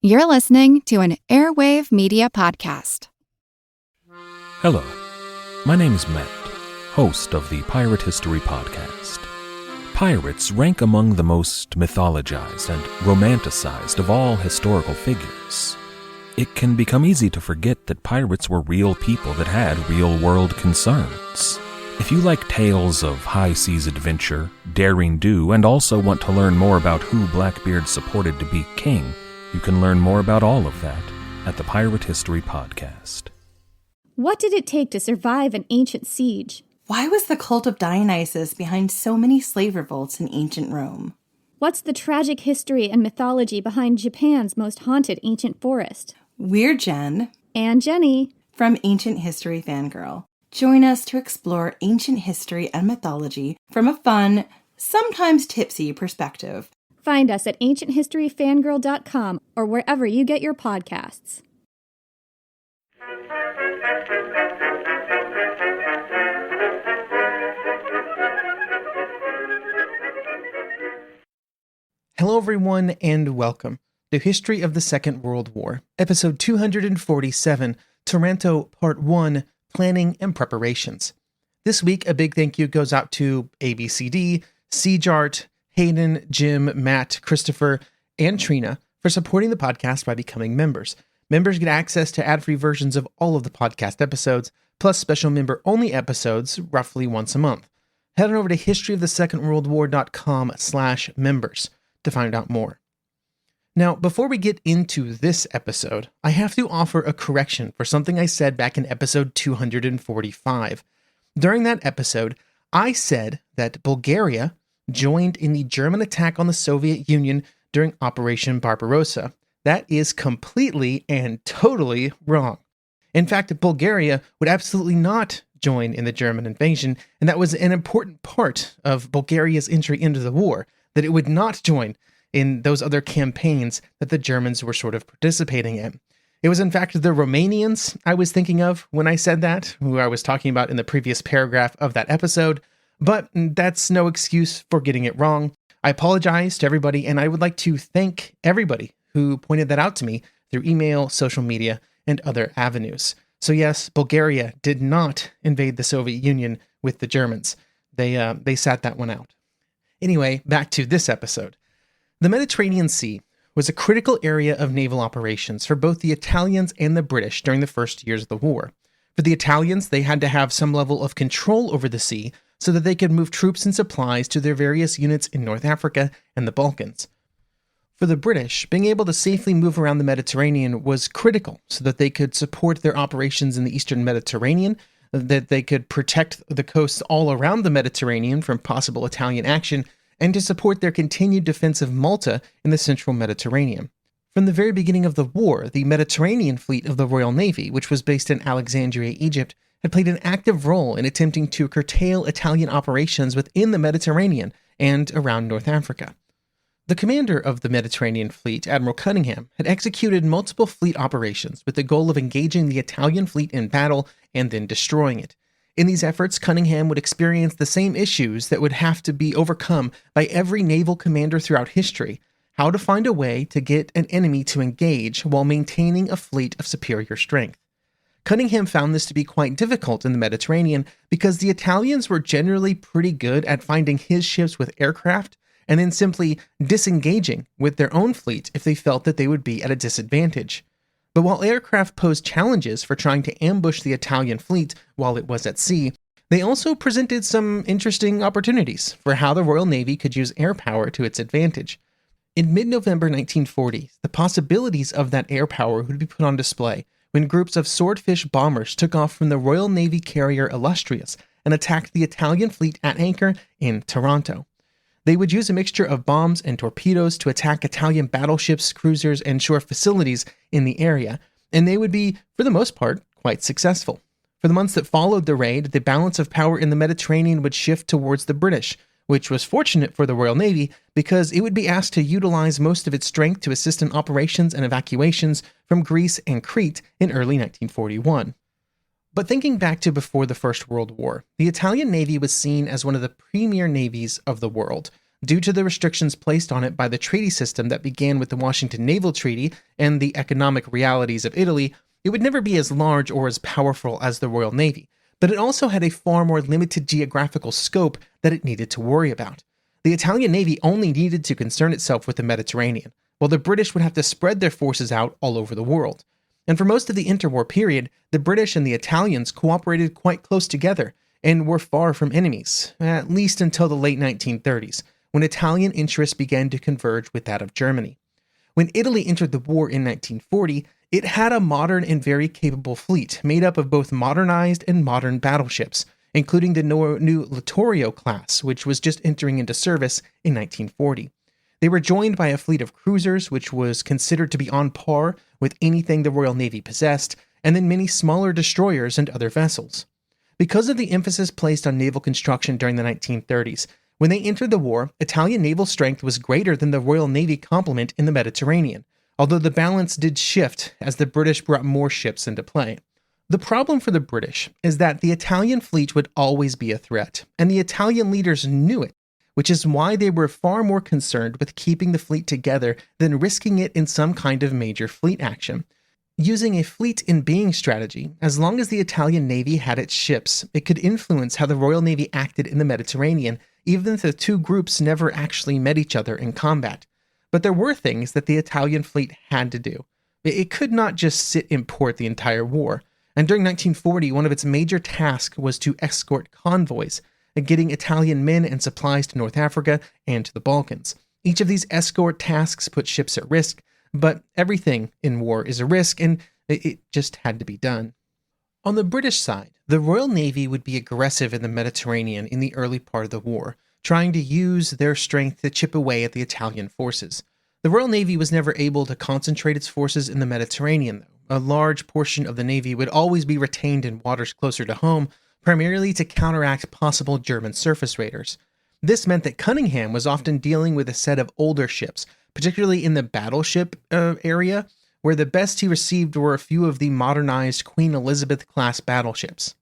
You're listening to an Airwave Media podcast. Hello, my name is Matt, host of the Pirate History Podcast. Pirates rank among the most mythologized and romanticized of all historical figures. It can become easy to forget that pirates were real people that had real-world concerns. If you like tales of high seas adventure, daring do, and also want to learn more about who Blackbeard supported to be king, you can learn more about all of that at the Pirate History Podcast. What did it take to survive an ancient siege? Why was the cult of Dionysus behind so many slave revolts in ancient Rome? What's the tragic history and mythology behind Japan's most haunted ancient forest? We're Jen And Jenny from Ancient History Fangirl. Join us to explore ancient history and mythology from a fun, sometimes tipsy perspective. Find us at ancienthistoryfangirl.com or wherever you get your podcasts. Hello everyone and welcome to History of the Second World War, episode 247, Taranto, Part 1, Planning and Preparations. This week, a big thank you goes out to ABCD, Siege Art, Hayden, Jim, Matt, Christopher, and Trina for supporting the podcast by becoming members. Members get access to ad-free versions of all of the podcast episodes, plus special member-only episodes roughly once a month. Head on over to historyofthesecondworldwar.com/members to find out more. Now, before we get into this episode, I have to offer a correction for something I said back in episode 245. During that episode, I said that Bulgaria joined in the German attack on the Soviet Union during Operation Barbarossa. That is completely and totally wrong. In fact, Bulgaria would absolutely not join in the German invasion, and that was an important part of Bulgaria's entry into the war, that it would not join in those other campaigns that the Germans were sort of participating in. It was in fact the Romanians I was thinking of when I said that, who I was talking about in the previous paragraph of that episode, but that's no excuse for getting it wrong. I apologize to everybody, and I would like to thank everybody who pointed that out to me through email, social media, and other avenues. So yes, Bulgaria did not invade the Soviet Union with the Germans. They sat that one out. Anyway, back to this episode. The Mediterranean Sea was a critical area of naval operations for both the Italians and the British during the first years of the war. For the Italians, they had to have some level of control over the sea so that they could move troops and supplies to their various units in North Africa and the Balkans. For the British, being able to safely move around the Mediterranean was critical so that they could support their operations in the Eastern Mediterranean, that they could protect the coasts all around the Mediterranean from possible Italian action, and to support their continued defense of Malta in the central Mediterranean. From the very beginning of the war, the Mediterranean fleet of the Royal Navy, which was based in Alexandria, Egypt, had played an active role in attempting to curtail Italian operations within the Mediterranean and around North Africa. The commander of the Mediterranean fleet, Admiral Cunningham, had executed multiple fleet operations with the goal of engaging the Italian fleet in battle and then destroying it. In these efforts, Cunningham would experience the same issues that would have to be overcome by every naval commander throughout history: how to find a way to get an enemy to engage while maintaining a fleet of superior strength. Cunningham found this to be quite difficult in the Mediterranean because the Italians were generally pretty good at finding his ships with aircraft and then simply disengaging with their own fleet if they felt that they would be at a disadvantage. But while aircraft posed challenges for trying to ambush the Italian fleet while it was at sea, they also presented some interesting opportunities for how the Royal Navy could use air power to its advantage. In mid-November 1940, the possibilities of that air power would be put on display when groups of Swordfish bombers took off from the Royal Navy carrier Illustrious and attacked the Italian fleet at anchor in Taranto. They would use a mixture of bombs and torpedoes to attack Italian battleships, cruisers, and shore facilities in the area, and they would be, for the most part, quite successful. For the months that followed the raid, the balance of power in the Mediterranean would shift towards the British, which was fortunate for the Royal Navy because it would be asked to utilize most of its strength to assist in operations and evacuations from Greece and Crete in early 1941. But thinking back to before the First World War, the Italian Navy was seen as one of the premier navies of the world. Due to the restrictions placed on it by the treaty system that began with the Washington Naval Treaty and the economic realities of Italy, it would never be as large or as powerful as the Royal Navy, but it also had a far more limited geographical scope that it needed to worry about. The Italian Navy only needed to concern itself with the Mediterranean, while the British would have to spread their forces out all over the world. And for most of the interwar period, the British and the Italians cooperated quite close together and were far from enemies, at least until the late 1930s, when Italian interests began to converge with that of Germany. When Italy entered the war in 1940, it had a modern and very capable fleet made up of both modernized and modern battleships, including the new Littorio class, which was just entering into service in 1940. They were joined by a fleet of cruisers, which was considered to be on par with anything the Royal Navy possessed, and then many smaller destroyers and other vessels. Because of the emphasis placed on naval construction during the 1930s, when they entered the war, Italian naval strength was greater than the Royal Navy complement in the Mediterranean, although the balance did shift as the British brought more ships into play. The problem for the British is that the Italian fleet would always be a threat, and the Italian leaders knew it, which is why they were far more concerned with keeping the fleet together than risking it in some kind of major fleet action. Using a fleet in being strategy, as long as the Italian Navy had its ships, it could influence how the Royal Navy acted in the Mediterranean, even if the two groups never actually met each other in combat. But there were things that the Italian fleet had to do. It could not just sit in port the entire war, and during 1940, one of its major tasks was to escort convoys, getting Italian men and supplies to North Africa and to the Balkans. Each of these escort tasks put ships at risk, but everything in war is a risk, and it just had to be done. On the British side, the Royal Navy would be aggressive in the Mediterranean in the early part of the war, trying to use their strength to chip away at the Italian forces. The Royal Navy was never able to concentrate its forces in the Mediterranean, though. A large portion of the Navy would always be retained in waters closer to home, primarily to counteract possible German surface raiders. This meant that Cunningham was often dealing with a set of older ships, particularly in the battleship area, where the best he received were a few of the modernized Queen Elizabeth-class battleships.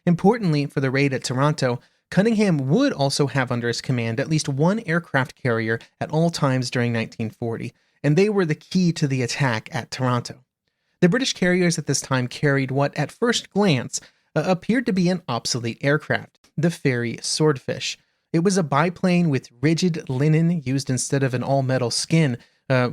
Importantly for the raid at Taranto, Cunningham would also have under his command at least one aircraft carrier at all times during 1940, and they were the key to the attack at Taranto. The British carriers at this time carried what, at first glance, appeared to be an obsolete aircraft, the Fairey Swordfish. It was a biplane with rigid linen used instead of an all-metal skin,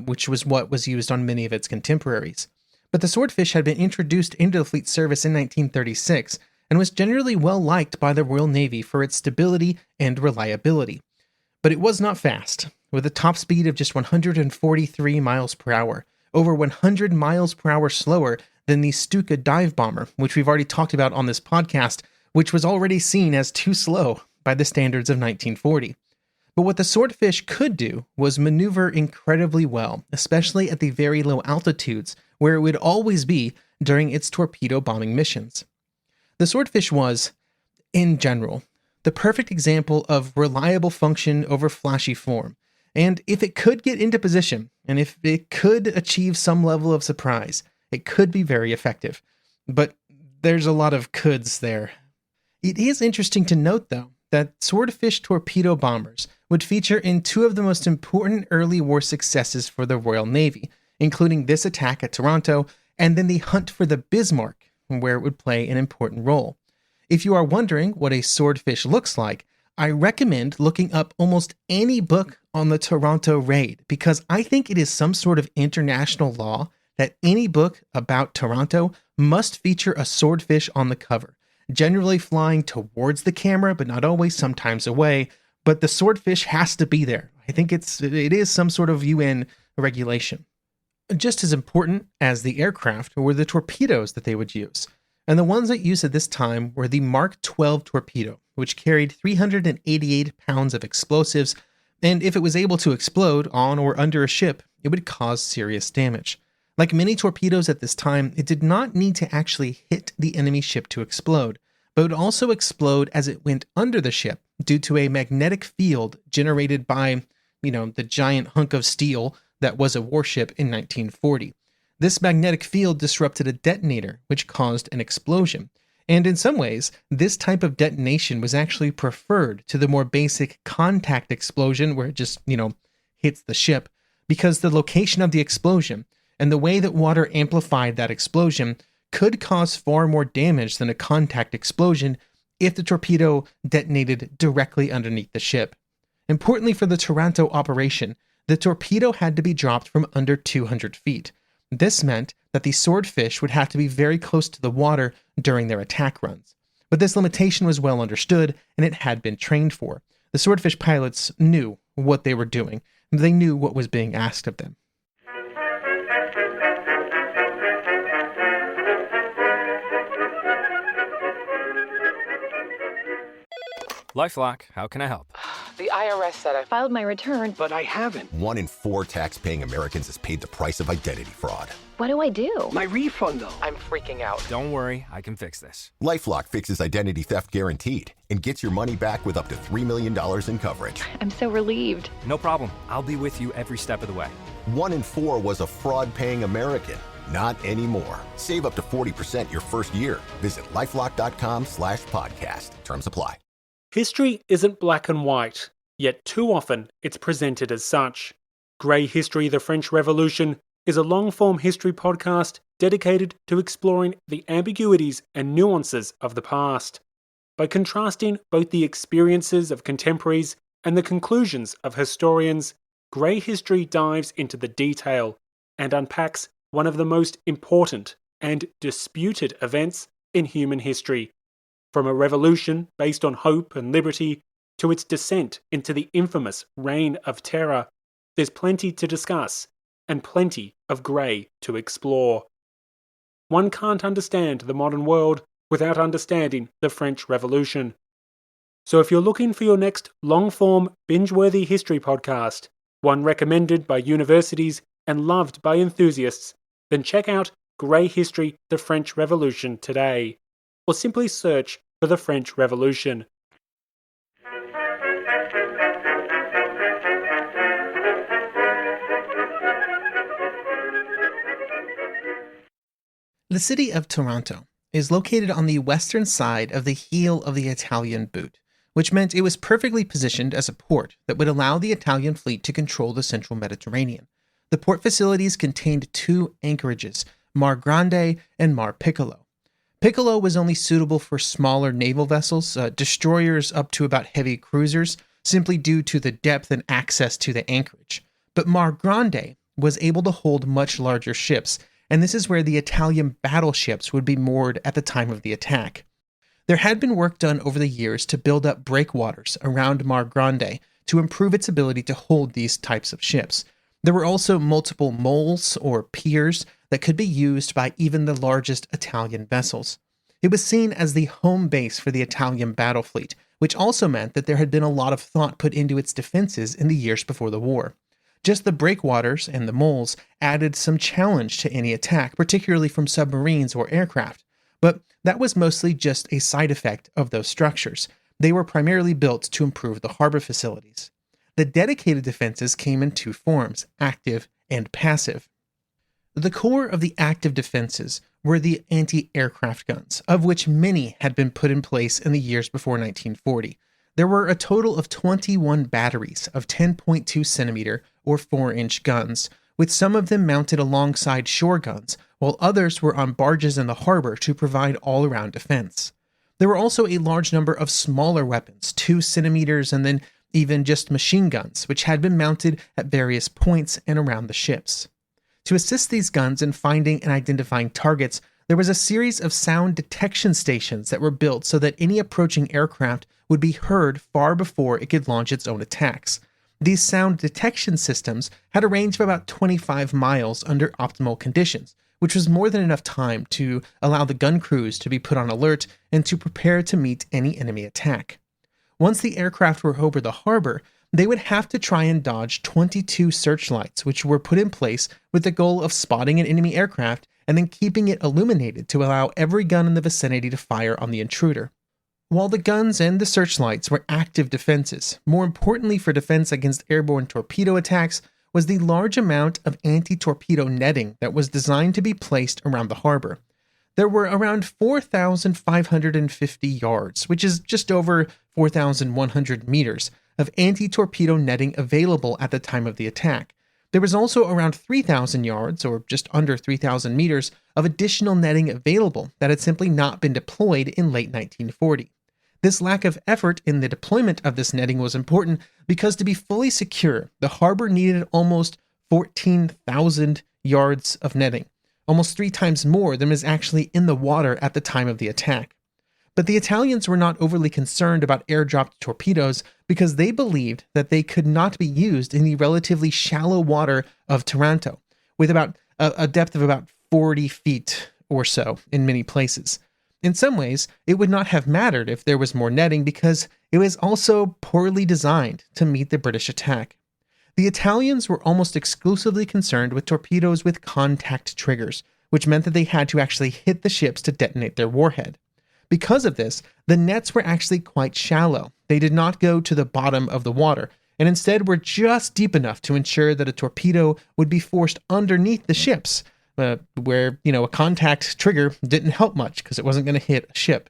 which was what was used on many of its contemporaries. But the Swordfish had been introduced into the fleet service in 1936 and was generally well liked by the Royal Navy for its stability and reliability. But it was not fast, with a top speed of just 143 miles per hour, over 100 miles per hour slower than the Stuka dive bomber, which we've already talked about on this podcast, which was already seen as too slow by the standards of 1940. But what the Swordfish could do was maneuver incredibly well, especially at the very low altitudes, where it would always be during its torpedo bombing missions. The Swordfish was, in general, the perfect example of reliable function over flashy form, and if it could get into position, and if it could achieve some level of surprise, it could be very effective. But there's a lot of coulds there. It is interesting to note, though, that Swordfish torpedo bombers would feature in two of the most important early war successes for the Royal Navy, including this attack at Taranto and then the hunt for the Bismarck, where it would play an important role. If you are wondering what a Swordfish looks like, I recommend looking up almost any book on the Taranto raid, because I think it is some sort of international law that any book about Taranto must feature a Swordfish on the cover, generally flying towards the camera, but not always, sometimes away, but the Swordfish has to be there. I think it is some sort of UN regulation. Just as important as the aircraft were the torpedoes that they would use, and the ones that used at this time were the Mark 12 torpedo, which carried 388 pounds of explosives, and if it was able to explode on or under a ship, it would cause serious damage. Like many torpedoes at this time, it did not need to actually hit the enemy ship to explode, but would also explode as it went under the ship due to a magnetic field generated by, the giant hunk of steel that was a warship in 1940. This magnetic field disrupted a detonator, which caused an explosion, And in some ways, this type of detonation was actually preferred to the more basic contact explosion where it just, hits the ship, because the location of the explosion and the way that water amplified that explosion could cause far more damage than a contact explosion if the torpedo detonated directly underneath the ship. Importantly for the Taranto operation, the torpedo had to be dropped from under 200 feet. This meant that the Swordfish would have to be very close to the water during their attack runs. But this limitation was well understood, and it had been trained for. The Swordfish pilots knew what they were doing. They knew what was being asked of them. LifeLock, how can I help? The IRS said I filed my return, But I haven't. 1 in 4 tax-paying Americans has paid the price of identity fraud. What do I do? My refund, though. I'm freaking out. Don't worry, I can fix this. LifeLock fixes identity theft guaranteed and gets your money back with up to $3 million in coverage. I'm so relieved. No problem. I'll be with you every step of the way. 1 in 4 was a fraud-paying American. Not anymore. Save up to 40% your first year. Visit LifeLock.com/podcast. Terms apply. History isn't black and white, yet too often it's presented as such. Grey History: The French Revolution is a long-form history podcast dedicated to exploring the ambiguities and nuances of the past. By contrasting both the experiences of contemporaries and the conclusions of historians, Grey History dives into the detail and unpacks one of the most important and disputed events in human history. From a revolution based on hope and liberty to its descent into the infamous Reign of Terror, there's plenty to discuss and plenty of grey to explore. One can't understand the modern world without understanding the French Revolution. So if you're looking for your next long-form, binge-worthy history podcast, one recommended by universities and loved by enthusiasts, then check out Grey History: The French Revolution today, or simply search for the French Revolution. The city of Taranto is located on the western side of the heel of the Italian boot, which meant it was perfectly positioned as a port that would allow the Italian fleet to control the central Mediterranean. The port facilities contained 2 anchorages, Mar Grande and Mar Piccolo. Piccolo was only suitable for smaller naval vessels, destroyers up to about heavy cruisers, simply due to the depth and access to the anchorage. But Mar Grande was able to hold much larger ships, and this is where the Italian battleships would be moored at the time of the attack. There had been work done over the years to build up breakwaters around Mar Grande to improve its ability to hold these types of ships. There were also multiple moles or piers that could be used by even the largest Italian vessels. It was seen as the home base for the Italian battle fleet, which also meant that there had been a lot of thought put into its defenses in the years before the war. Just the breakwaters and the moles added some challenge to any attack, particularly from submarines or aircraft, but that was mostly just a side effect of those structures. They were primarily built to improve the harbor facilities. The dedicated defenses came in 2 forms, active and passive. The core of the active defenses were the anti-aircraft guns, of which many had been put in place in the years before 1940. There were a total of 21 batteries of 10.2 centimeter or 4-inch guns, with some of them mounted alongside shore guns, while others were on barges in the harbor to provide all-around defense. There were also a large number of smaller weapons, 2 centimeters, and then even just machine guns, which had been mounted at various points and around the ships. To assist these guns in finding and identifying targets, there was a series of sound detection stations that were built so that any approaching aircraft would be heard far before it could launch its own attacks. These sound detection systems had a range of about 25 miles under optimal conditions, which was more than enough time to allow the gun crews to be put on alert and to prepare to meet any enemy attack. Once the aircraft were over the harbor, they would have to try and dodge 22 searchlights, which were put in place with the goal of spotting an enemy aircraft and then keeping it illuminated to allow every gun in the vicinity to fire on the intruder. While the guns and the searchlights were active defenses, more importantly for defense against airborne torpedo attacks was the large amount of anti-torpedo netting that was designed to be placed around the harbor. there were around 4,550 yards, which is just over 4,100 meters, of anti-torpedo netting available at the time of the attack. There was also around 3,000 yards, or just under 3,000 meters, of additional netting available that had simply not been deployed in late 1940. This lack of effort in the deployment of this netting was important because to be fully secure, the harbor needed almost 14,000 yards of netting, almost 3 times more than was actually in the water at the time of the attack. But the Italians were not overly concerned about airdropped torpedoes because they believed that they could not be used in the relatively shallow water of Taranto, with about a depth of about 40 feet or so in many places. In some ways, it would not have mattered if there was more netting because it was also poorly designed to meet the British attack. The Italians were almost exclusively concerned with torpedoes with contact triggers, which meant that they had to actually hit the ships to detonate their warhead. Because of this, the nets were actually quite shallow. They did not go to the bottom of the water, and instead were just deep enough to ensure that a torpedo would be forced underneath the ships, where, a contact trigger didn't help much because it wasn't going to hit a ship.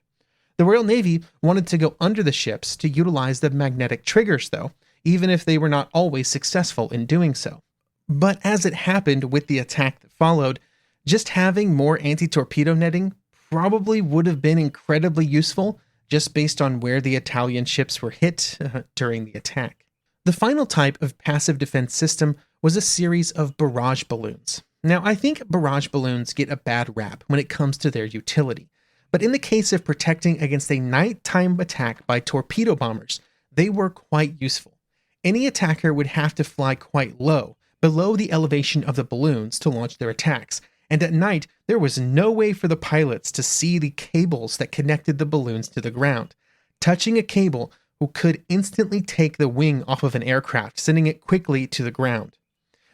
The Royal Navy wanted to go under the ships to utilize the magnetic triggers, though, even if they were not always successful in doing so. But as it happened with the attack that followed, just having more anti-torpedo netting probably would have been incredibly useful just based on where the Italian ships were hit during the attack. The final type of passive defense system was a series of barrage balloons. Now, I think barrage balloons get a bad rap when it comes to their utility, but in the case of protecting against a nighttime attack by torpedo bombers, they were quite useful. Any attacker would have to fly quite low, below the elevation of the balloons to launch their attacks, and at night, there was no way for the pilots to see the cables that connected the balloons to the ground. Touching a cable could instantly take the wing off of an aircraft, sending it quickly to the ground.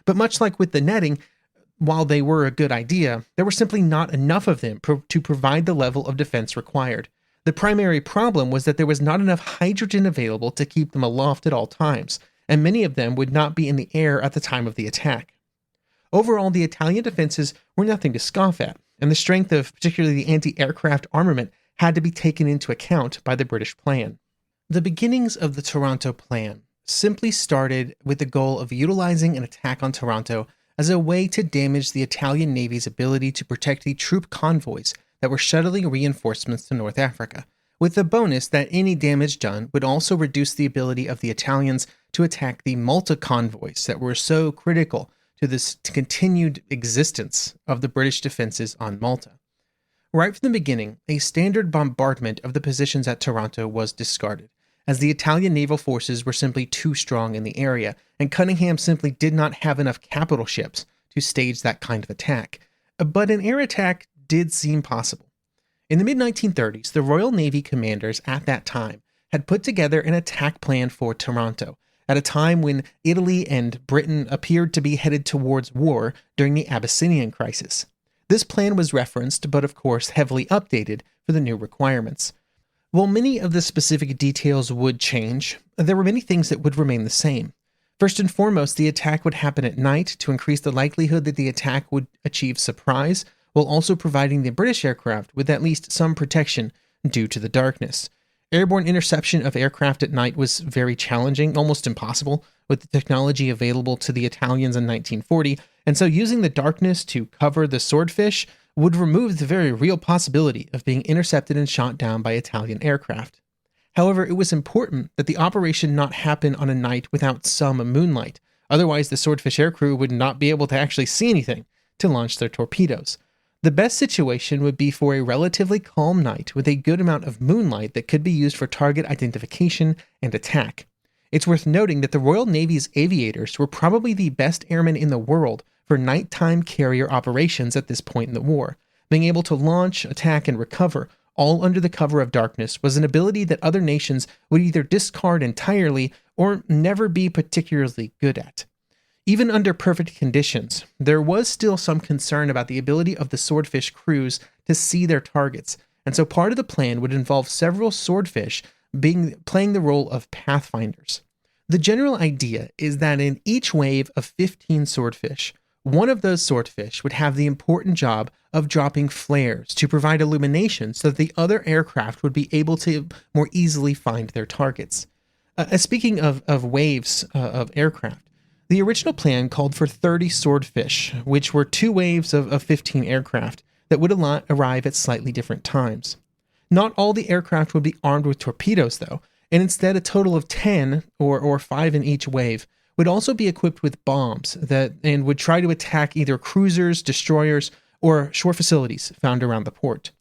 But much like with the netting, while they were a good idea, there were simply not enough of them to provide the level of defense required. The primary problem was that there was not enough hydrogen available to keep them aloft at all times, and many of them would not be in the air at the time of the attack. Overall, the Italian defenses were nothing to scoff at, and the strength of particularly the anti-aircraft armament had to be taken into account by the British plan. The beginnings of the Taranto plan simply started with the goal of utilizing an attack on Taranto as a way to damage the Italian Navy's ability to protect the troop convoys that were shuttling reinforcements to North Africa, with the bonus that any damage done would also reduce the ability of the Italians to attack the Malta convoys that were so critical to this continued existence of the British defenses on Malta. Right from the beginning, a standard bombardment of the positions at Taranto was discarded, as the Italian naval forces were simply too strong in the area, and Cunningham simply did not have enough capital ships to stage that kind of attack. But an air attack did seem possible. In the mid-1930s, the Royal Navy commanders at that time had put together an attack plan for Taranto, at a time when Italy and Britain appeared to be headed towards war during the Abyssinian crisis. This plan was referenced, but of course heavily updated for the new requirements. While many of the specific details would change, there were many things that would remain the same. First and foremost, the attack would happen at night to increase the likelihood that the attack would achieve surprise, while also providing the British aircraft with at least some protection due to the darkness. Airborne interception of aircraft at night was very challenging, almost impossible, with the technology available to the Italians in 1940, and so using the darkness to cover the Swordfish would remove the very real possibility of being intercepted and shot down by Italian aircraft. However, it was important that the operation not happen on a night without some moonlight, otherwise the Swordfish aircrew would not be able to actually see anything to launch their torpedoes. The best situation would be for a relatively calm night with a good amount of moonlight that could be used for target identification and attack. It's worth noting that the Royal Navy's aviators were probably the best airmen in the world for nighttime carrier operations at this point in the war. Being able to launch, attack, and recover, all under the cover of darkness, was an ability that other nations would either discard entirely or never be particularly good at. Even under perfect conditions, there was still some concern about the ability of the Swordfish crews to see their targets, and so part of the plan would involve several Swordfish playing the role of pathfinders. The general idea is that in each wave of 15 Swordfish, one of those Swordfish would have the important job of dropping flares to provide illumination so that the other aircraft would be able to more easily find their targets. Speaking of waves of aircraft, the original plan called for 30 Swordfish, which were 2 waves of 15 aircraft that would arrive at slightly different times. Not all the aircraft would be armed with torpedoes, though, and instead a total of 10, or 5 in each wave, would also be equipped with bombs and would try to attack either cruisers, destroyers, or shore facilities found around the port.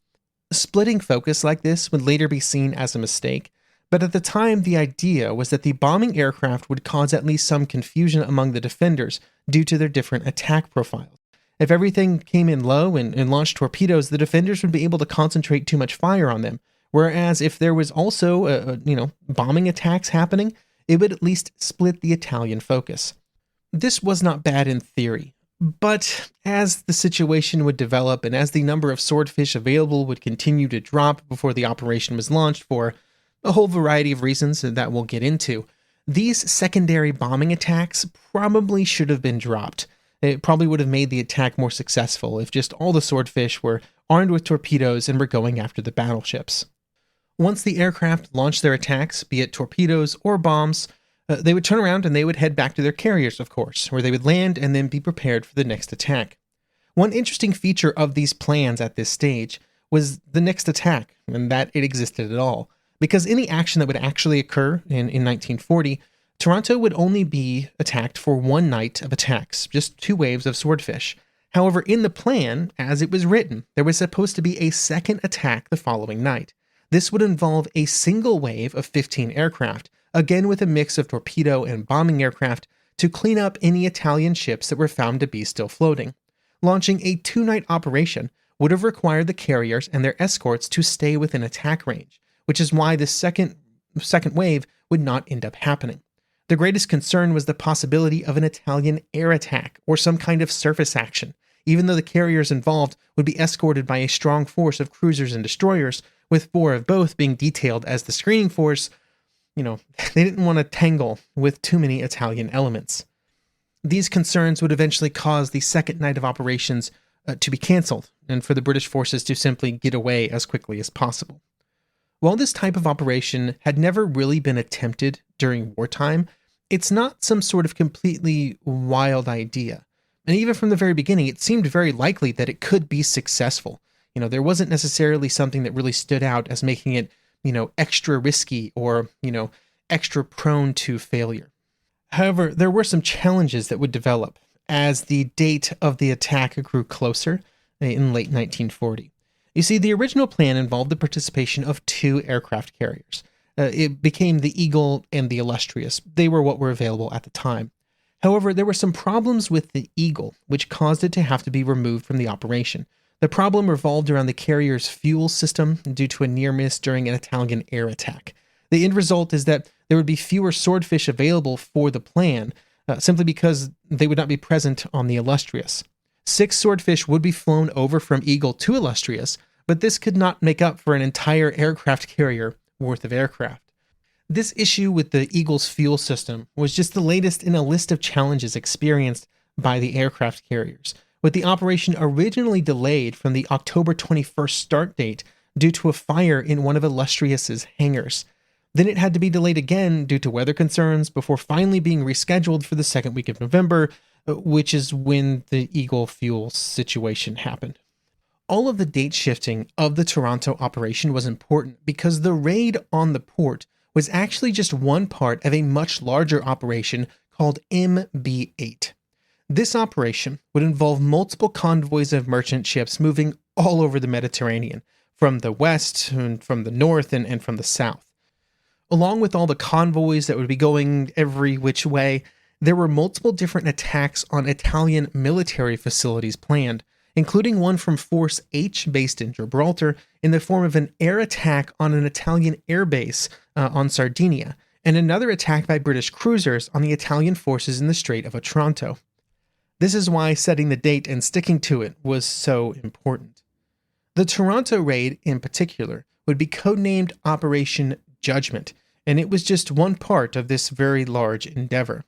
Splitting focus like this would later be seen as a mistake, but at the time the idea was that the bombing aircraft would cause at least some confusion among the defenders due to their different attack profiles. If everything came in low and launched torpedoes, the defenders would be able to concentrate too much fire on them, whereas if there was also bombing attacks happening, it would at least split the Italian focus. This was not bad in theory, but as the situation would develop and as the number of Swordfish available would continue to drop before the operation was launched for a whole variety of reasons that we'll get into, these secondary bombing attacks probably should have been dropped. It probably would have made the attack more successful if just all the Swordfish were armed with torpedoes and were going after the battleships. Once the aircraft launched their attacks, be it torpedoes or bombs, they would turn around and they would head back to their carriers, of course, where they would land and then be prepared for the next attack. One interesting feature of these plans at this stage was the next attack, and that it existed at all. Because any action that would actually occur in 1940, Taranto would only be attacked for 1 night of attacks, just 2 waves of Swordfish. However, in the plan, as it was written, there was supposed to be a second attack the following night. This would involve a single wave of 15 aircraft, again with a mix of torpedo and bombing aircraft, to clean up any Italian ships that were found to be still floating. Launching a 2-night operation would have required the carriers and their escorts to stay within attack range, which is why the second wave would not end up happening. The greatest concern was the possibility of an Italian air attack or some kind of surface action, even though the carriers involved would be escorted by a strong force of cruisers and destroyers, with 4 of both being detailed as the screening force. They didn't want to tangle with too many Italian elements. These concerns would eventually cause the second night of operations to be cancelled, and for the British forces to simply get away as quickly as possible. While this type of operation had never really been attempted during wartime, it's not some sort of completely wild idea. And even from the very beginning, it seemed very likely that it could be successful. There wasn't necessarily something that really stood out as making it, extra risky or, extra prone to failure. However, there were some challenges that would develop as the date of the attack grew closer in late 1940. You see, the original plan involved the participation of 2 aircraft carriers. It became the Eagle and the Illustrious. They were what were available at the time. However, there were some problems with the Eagle, which caused it to have to be removed from the operation. The problem revolved around the carrier's fuel system due to a near miss during an Italian air attack. The end result is that there would be fewer Swordfish available for the plan, simply because they would not be present on the Illustrious. 6 Swordfish would be flown over from Eagle to Illustrious, but this could not make up for an entire aircraft carrier worth of aircraft. This issue with the Eagle's fuel system was just the latest in a list of challenges experienced by the aircraft carriers, with the operation originally delayed from the October 21st start date due to a fire in one of Illustrious's hangars. Then it had to be delayed again due to weather concerns before finally being rescheduled for the second week of November, which is when the Eagle fuel situation happened. All of the date shifting of the Taranto operation was important because the raid on the port was actually just one part of a much larger operation called MB8. This operation would involve multiple convoys of merchant ships moving all over the Mediterranean, from the west and from the north and from the south. Along with all the convoys that would be going every which way, there were multiple different attacks on Italian military facilities planned, including one from Force H based in Gibraltar in the form of an air attack on an Italian airbase on Sardinia, and another attack by British cruisers on the Italian forces in the Strait of Otranto. This is why setting the date and sticking to it was so important. The Taranto raid, in particular, would be codenamed Operation Judgement, and it was just one part of this very large endeavor.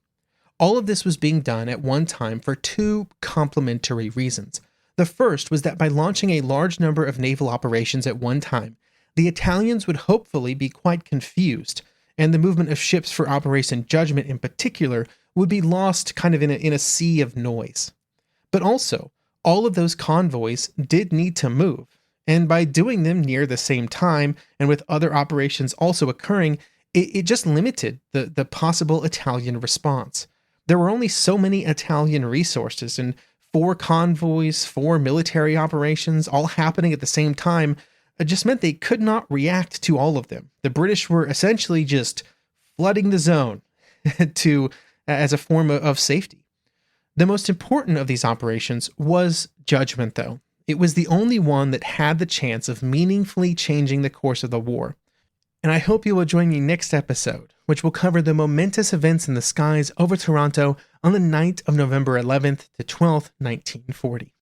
All of this was being done at one time for 2 complementary reasons. The first was that by launching a large number of naval operations at one time, the Italians would hopefully be quite confused, and the movement of ships for Operation Judgement in particular would be lost kind of in a sea of noise. But also, all of those convoys did need to move, and by doing them near the same time and with other operations also occurring, it just limited the possible Italian response. There were only so many Italian resources, and 4 convoys, 4 military operations, all happening at the same time, just meant they could not react to all of them. The British were essentially just flooding the zone as a form of safety. The most important of these operations was Judgement, though. It was the only one that had the chance of meaningfully changing the course of the war. And I hope you will join me next episode, which will cover the momentous events in the skies over Taranto on the night of November 11th to 12th, 1940.